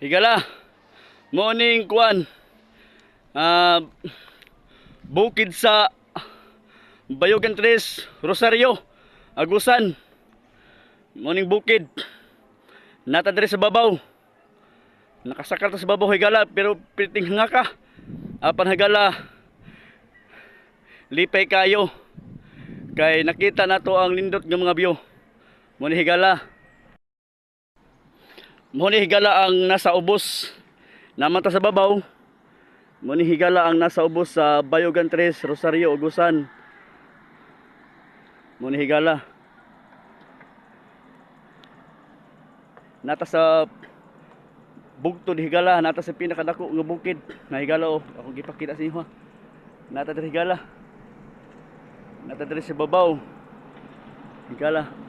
Higala, morning kuan. Ah, bukid sa Bayugan Tres, Rosario, Agusan. Morning bukid. Nata diri sa babaw. Nakasakal ta sa babaw higala pero piting nga ka. Apan higala lipay kayo. Kay nakita nato ang lindot ng mga view. Muni higala. Muni higala ang nasa ubos. Naman ta sa babaw. Muni higala ang nasa ubos sa Bayugan Tres, Rosario, Agusan. Muni higala. Nata sa bugtod higala, nata sa pinakadako nga bukid. Na higala oh, ako gipakita sa inyo ha. Nata diri higala. Nata diri sa babaw. Higala.